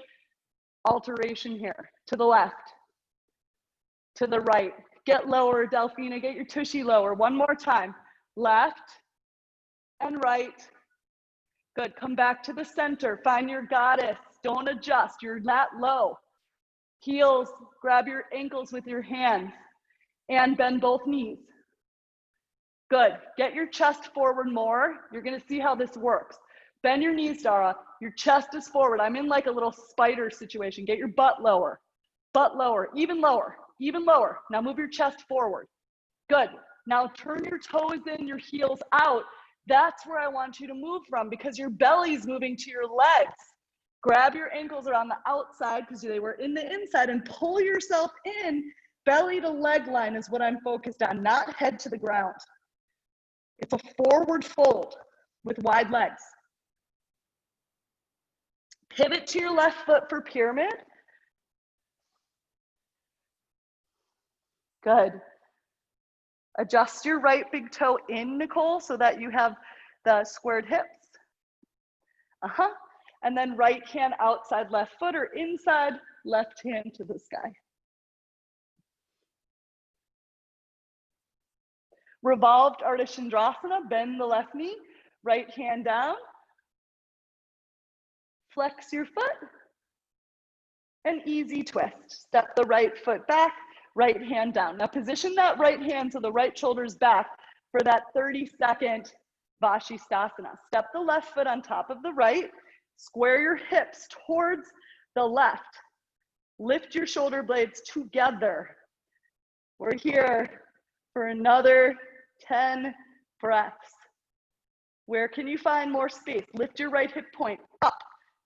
alteration here. To the left. To the right. Get lower, Delphina. Get your tushy lower. 1 more time. Left and right. Good. Come back to the center. Find your goddess. Don't adjust. You're that low. Heels. Grab your ankles with your hands and bend both knees. Good. Get your chest forward more. You're going to see how this works. Bend your knees, Dara. Your chest is forward. I'm in like a little spider situation. Get your butt lower. Butt lower. Even lower. Even lower. Now move your chest forward. Good. Now turn your toes in, your heels out. That's where I want you to move from because your belly's moving to your legs. Grab your ankles around the outside because they were in the inside and pull yourself in. Belly to leg line is what I'm focused on, not head to the ground. It's a forward fold with wide legs. Pivot to your left foot for pyramid. Good. Adjust your right big toe in, Nicole, so that you have the squared hips. And then right hand outside left foot or inside left hand to the sky. Revolved Ardha Chandrasana, bend the left knee, right hand down. Flex your foot. An easy twist. Step the right foot back, right hand down. Now position that right hand so the right shoulder's back for that 30-second Vashisthasana. Step the left foot on top of the right. Square your hips towards the left. Lift your shoulder blades together. We're here for another 10 breaths. Where can you find more space? Lift your right hip point up,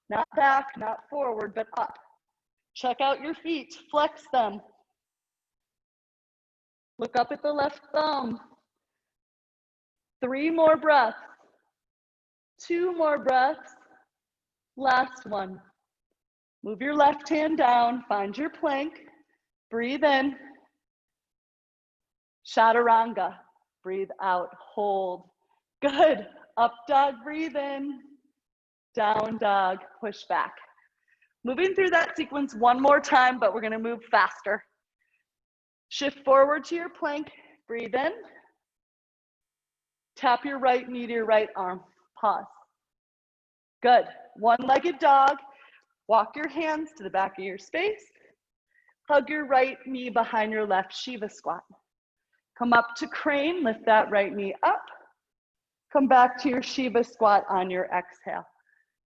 not back, not forward, but up. Check out your feet, flex them. Look up at the left thumb. 3 more breaths. 2 more breaths. Last one. Move your left hand down, find your plank. Breathe in. Chaturanga. Breathe out, hold. Good. Up dog, breathe in. Down dog, push back. Moving through that sequence one more time, but we're gonna move faster. Shift forward to your plank, breathe in. Tap your right knee to your right arm, pause. Good. One-legged dog. Walk your hands to the back of your space. Hug your right knee behind your left Shiva squat. Come up to crane, lift that right knee up. Come back to your Shiva squat on your exhale.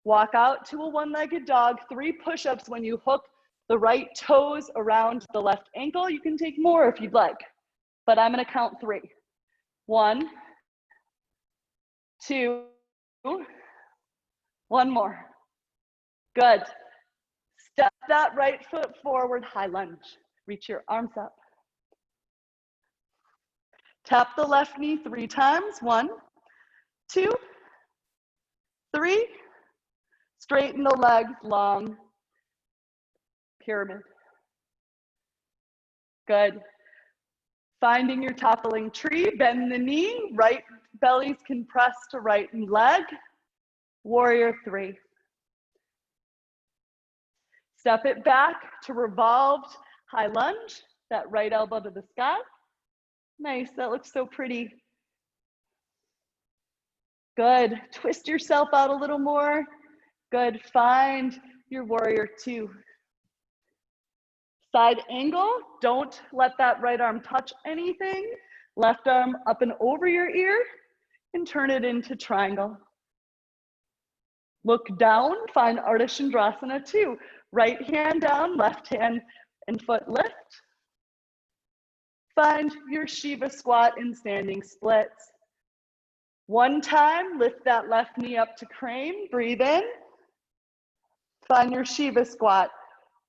Walk out to a one-legged dog, 3 push-ups when you hook the right toes around the left ankle. You can take more if you'd like, but I'm gonna count 3. 1, 2, 1 more. Good. Step that right foot forward, high lunge. Reach your arms up. Tap the left knee 3 times. 1, 2, 3. Straighten the legs, long pyramid. Good. Finding your toppling tree, bend the knee, right bellies can press to right leg. Warrior 3. Step it back to revolved high lunge, that right elbow to the sky. Nice, that looks so pretty. Good, twist yourself out a little more. Good, find your warrior 2. Side angle, don't let that right arm touch anything. Left arm up and over your ear and turn it into triangle. Look down, find Ardha Chandrasana 2. Right hand down, left hand and foot lift. Find your Shiva squat in standing splits. One time, lift that left knee up to crane, breathe in. Find your Shiva squat,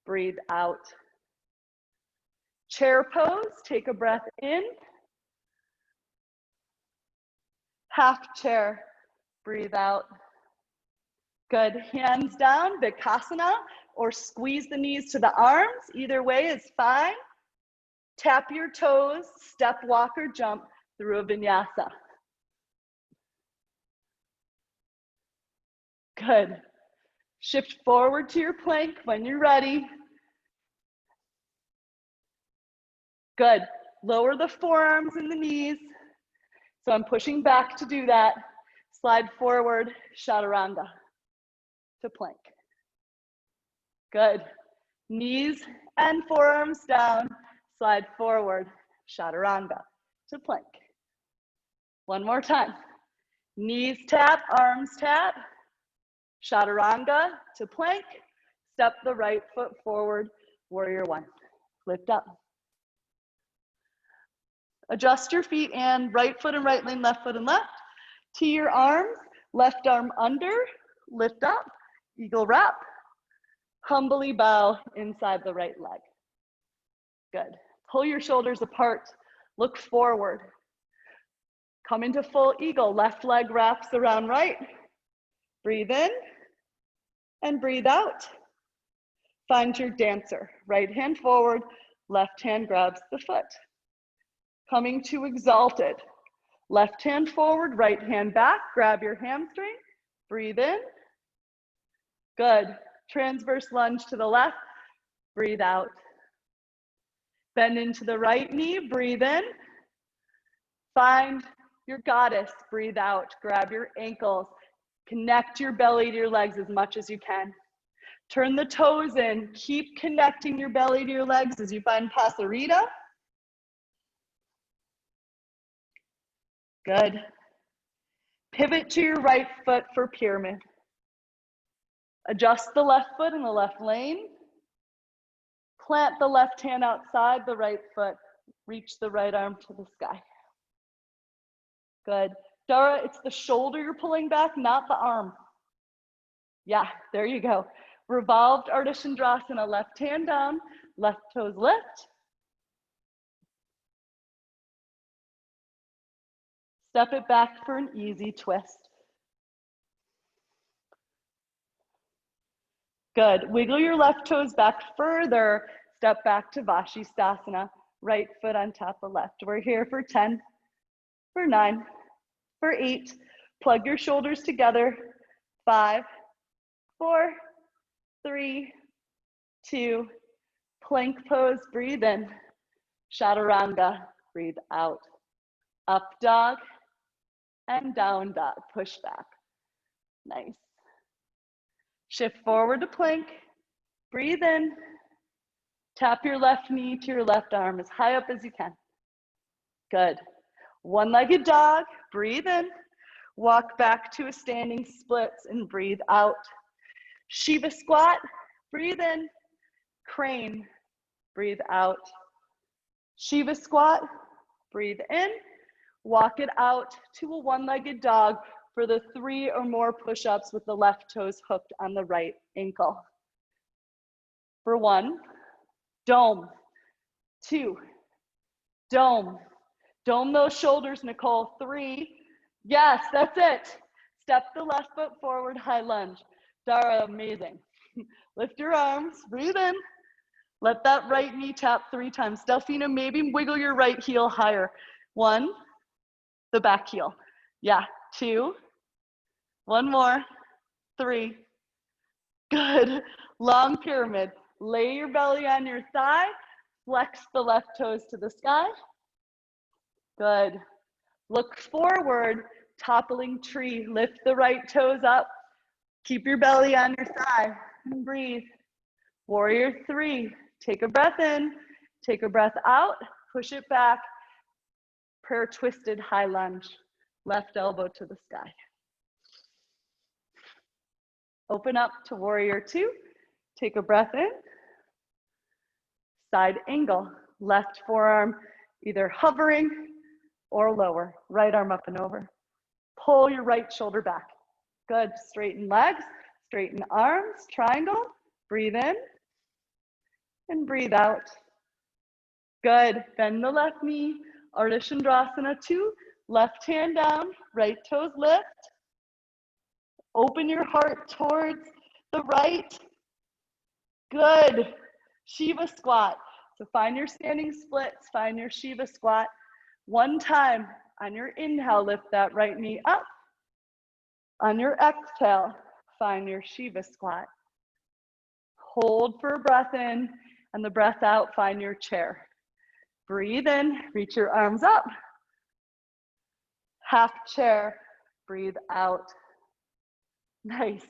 breathe out. Chair pose, take a breath in. Half chair, breathe out. Good, hands down, Vinyasa, or squeeze the knees to the arms. Either way is fine. Tap your toes, step, walk, or jump through a vinyasa. Good. Shift forward to your plank when you're ready. Good. Lower the forearms and the knees. So I'm pushing back to do that. Slide forward, chaturanga to plank. Good. Knees and forearms down. Slide forward, chaturanga to plank. One more time. Knees tap, arms tap. Chaturanga to plank. Step the right foot forward, warrior 1. Lift up. Adjust your feet and right foot and right lane, left foot and left. To your arms, left arm under, lift up, eagle wrap, Humbly bow inside the right leg. Good. Pull your shoulders apart. Look forward. Come into full eagle. Left leg wraps around right. Breathe in and breathe out. Find your dancer. Right hand forward, left hand grabs the foot. Coming to exalted. Left hand forward, right hand back. Grab your hamstring. Breathe in. Good. Transverse lunge to the left. Breathe out. Bend into the right knee. Breathe in. Find your goddess. Breathe out. Grab your ankles. Connect your belly to your legs as much as you can. Turn the toes in. Keep connecting your belly to your legs as you find Pasarita. Good. Pivot to your right foot for pyramid. Adjust the left foot in the left lane. Plant the left hand outside the right foot. Reach the right arm to the sky. Good. Dara, it's the shoulder you're pulling back, not the arm. Yeah, there you go. Revolved Ardha Chandrasana, left hand down, left toes lift. Step it back for an easy twist. Good. Wiggle your left toes back further. Step back to Vashisthasana. Right foot on top of left. We're here for 10, for 9, for 8. Plug your shoulders together. 5, 4, 3, 2. Plank pose. Breathe in. Chaturanga. Breathe out. Up dog and down dog. Push back. Nice. Shift forward to plank. Breathe in. Tap your left knee to your left arm as high up as you can. Good. One-legged dog. Breathe in. Walk back to a standing splits and breathe out. Shiva squat. Breathe in. Crane. Breathe out. Shiva squat. Breathe in. Walk it out to a one-legged dog for the 3 or more push-ups with the left toes hooked on the right ankle. For 1, dome. 2, dome. Dome those shoulders, Nicole. 3, yes, that's it. Step the left foot forward, high lunge. Dara, amazing. Lift your arms, breathe in. Let that right knee tap 3 times. Delphina, maybe wiggle your right heel higher. 1, the back heel. Yeah, 2, 1 more, 3. Good. Long pyramid. Lay your belly on your thigh. Flex the left toes to the sky. Good. Look forward, toppling tree. Lift the right toes up. Keep your belly on your thigh and breathe. Warrior 3. Take a breath in. Take a breath out. Push it back. Prayer twisted high lunge. Left elbow to the sky. Open up to warrior 2. Take a breath in. Side angle. Left forearm either hovering or lower. Right arm up and over. Pull your right shoulder back. Good. Straighten legs. Straighten arms. Triangle. Breathe in. And breathe out. Good. Bend the left knee. Ardha Chandrasana 2. Left hand down. Right toes lift. Open your heart towards the right. Good. Shiva squat. So find your standing splits. Find your Shiva squat. 1 time. On your inhale, lift that right knee up. On your exhale, find your Shiva squat. Hold for a breath in, and the breath out, find your chair. Breathe in, reach your arms up. Half chair, breathe out. Nice.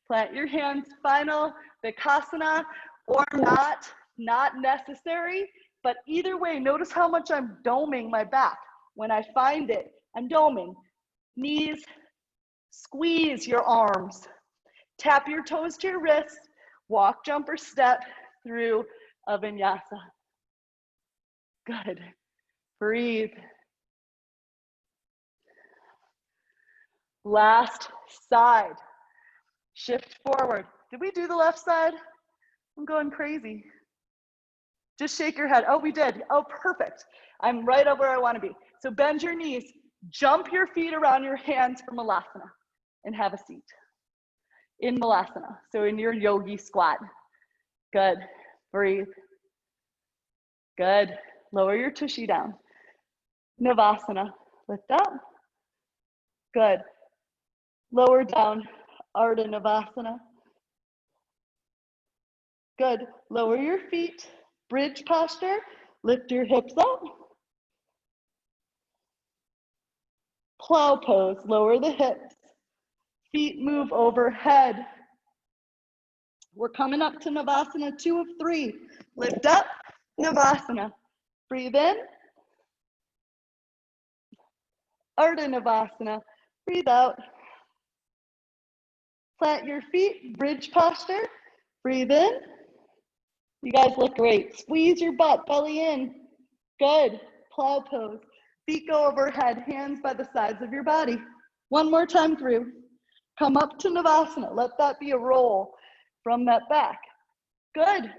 Plant your hands, final Vikasana, or not necessary, but either way, notice how much I'm doming my back. When I find it, I'm doming. Knees, squeeze your arms. Tap your toes to your wrists, walk, jump, or step through a vinyasa. Good. Breathe. Last side. Shift forward. Did we do the left side? I'm going crazy. Just shake your head. Oh, we did. Oh, perfect. I'm right up where I want to be. So bend your knees, jump your feet around your hands for Malasana, and have a seat in Malasana. So in your yogi squat. Good. Breathe. Good. Lower your tushy down. Navasana. Lift up. Good. Lower down. Ardha Navasana. Good. Lower your feet. Bridge posture. Lift your hips up. Plow pose. Lower the hips. Feet move overhead. We're coming up to Navasana 2 of 3. Lift up. Navasana. Breathe in. Ardha Navasana. Breathe out. Plant your feet. Bridge posture. Breathe in. You guys look great. Squeeze your butt, belly in. Good. Plow pose. Feet go overhead, hands by the sides of your body. One more time through. Come up to Navasana. Let that be a roll from that back. Good.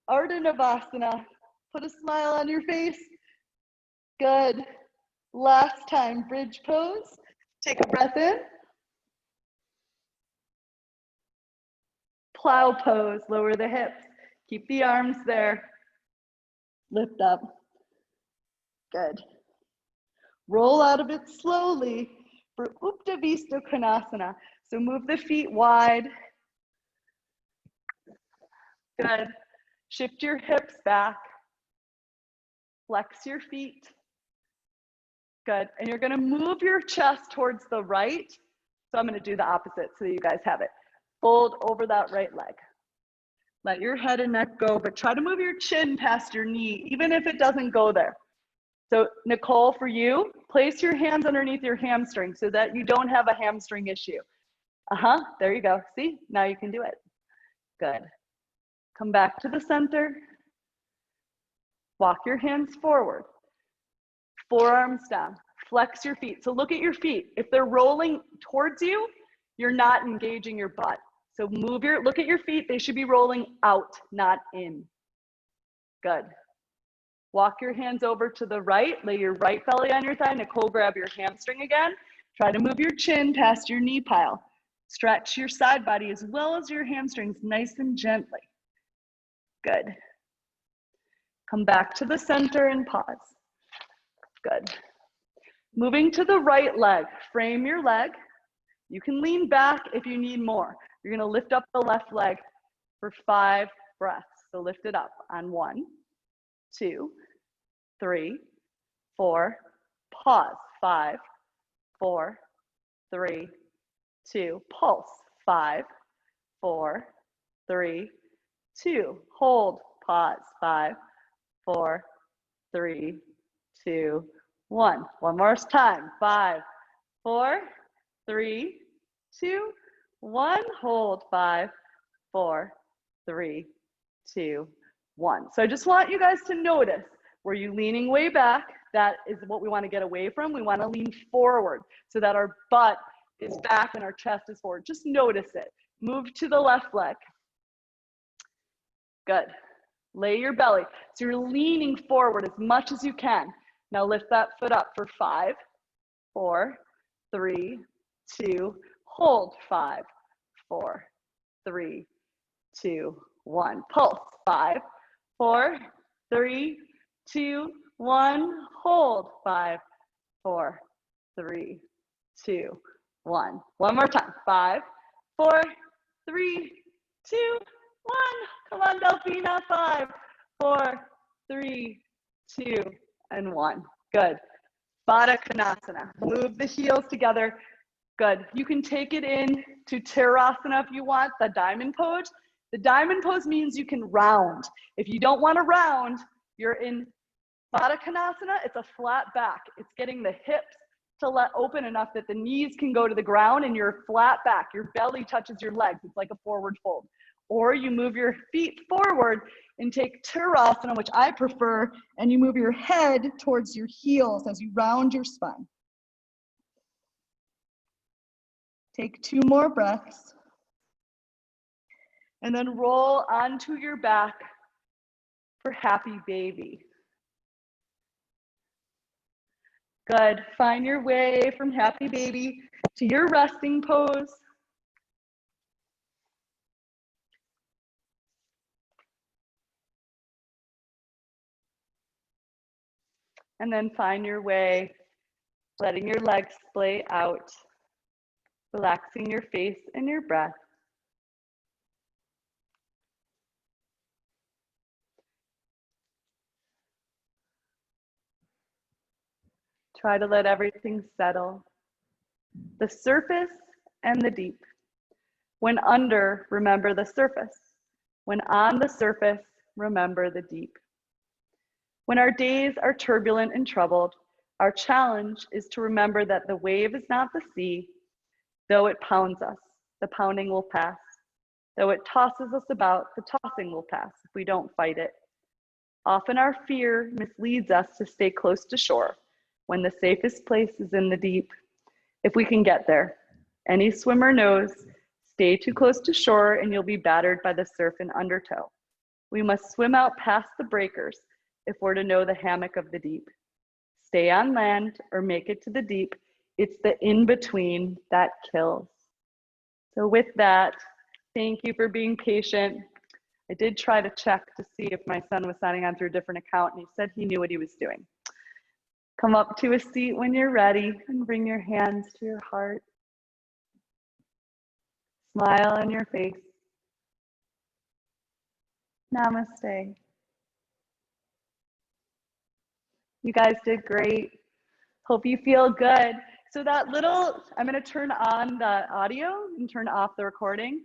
Ardha Navasana. Put a smile on your face. Good. Last time, bridge pose. Take a breath in. Plow pose. Lower the hips. Keep the arms there. Lift up. Good. Roll out of it slowly for Uttanasana Konasana. So move the feet wide. Good. Shift your hips back. Flex your feet. Good. And you're going to move your chest towards the right. So I'm going to do the opposite so that you guys have it. Fold over that right leg. Let your head and neck go, but try to move your chin past your knee, even if it doesn't go there. So Nicole, for you, place your hands underneath your hamstring so that you don't have a hamstring issue. There you go. See, now you can do it. Good. Come back to the center. Walk your hands forward. Forearms down. Flex your feet. So look at your feet. If they're rolling towards you, you're not engaging your butt. So look at your feet. They should be rolling out, not in. Good. Walk your hands over to the right. Lay your right belly on your thigh. Nicole, grab your hamstring again. Try to move your chin past your knee pile. Stretch your side body as well as your hamstrings nice and gently. Good. Come back to the center and pause. Good. Moving to the right leg. Frame your leg. You can lean back if you need more. You're going to lift up the left leg for 5 breaths. So lift it up on 1, 2, 3, 4. Pause. 5, 4, 3, 2. Pulse. 5, 4, 3, 2. Hold. Pause. 5, 4, 3, 2, 1. One more time. 5, 4, 3, 2, 1. Hold. 5, 4, 3, 2, 1. So I just want you guys to notice, were you leaning way back? That is what we want to get away from. We want to lean forward so that our butt is back and our chest is forward. Just notice it. Move to the left leg. Good. Lay your belly. So you're leaning forward as much as you can. Now lift that foot up for 5, 4, 3, 2, hold. 5, 4, 3, 2, 1. Pulse. 5, 4, 3, 2, 1. Hold. 5, 4, 3, 2, 1. One more time. 5, 4, 3, 2, 1. Come on, Delphina. 5, 4, 3, 2, and 1. Good. Baddha Konasana. Move the heels together. Good. You can take it in to Tirasana if you want, the diamond pose. The diamond pose means you can round. If you don't want to round, you're in Baddha Konasana. It's a flat back. It's getting the hips to let open enough that the knees can go to the ground and you're flat back. Your belly touches your legs. It's like a forward fold. Or you move your feet forward and take Tirasana, which I prefer, and you move your head towards your heels as you round your spine. Take 2 more breaths. And then roll onto your back for happy baby. Good. Find your way from happy baby to your resting pose. And then find your way, letting your legs splay out, relaxing your face and your breath. Try to let everything settle. The surface and the deep. When under, remember the surface. When on the surface, remember the deep. When our days are turbulent and troubled, our challenge is to remember that the wave is not the sea. Though it pounds us, the pounding will pass. Though it tosses us about, the tossing will pass if we don't fight it. Often our fear misleads us to stay close to shore when the safest place is in the deep. If we can get there, any swimmer knows, stay too close to shore and you'll be battered by the surf and undertow. We must swim out past the breakers if we're to know the hammock of the deep. Stay on land or make it to the deep. It's the in-between that kills. So with that, thank you for being patient. I did try to check to see if my son was signing on through a different account, and he said he knew what he was doing. Come up to a seat when you're ready and bring your hands to your heart. Smile on your face. Namaste. You guys did great. Hope you feel good. So that little, I'm going to turn on the audio and turn off the recording.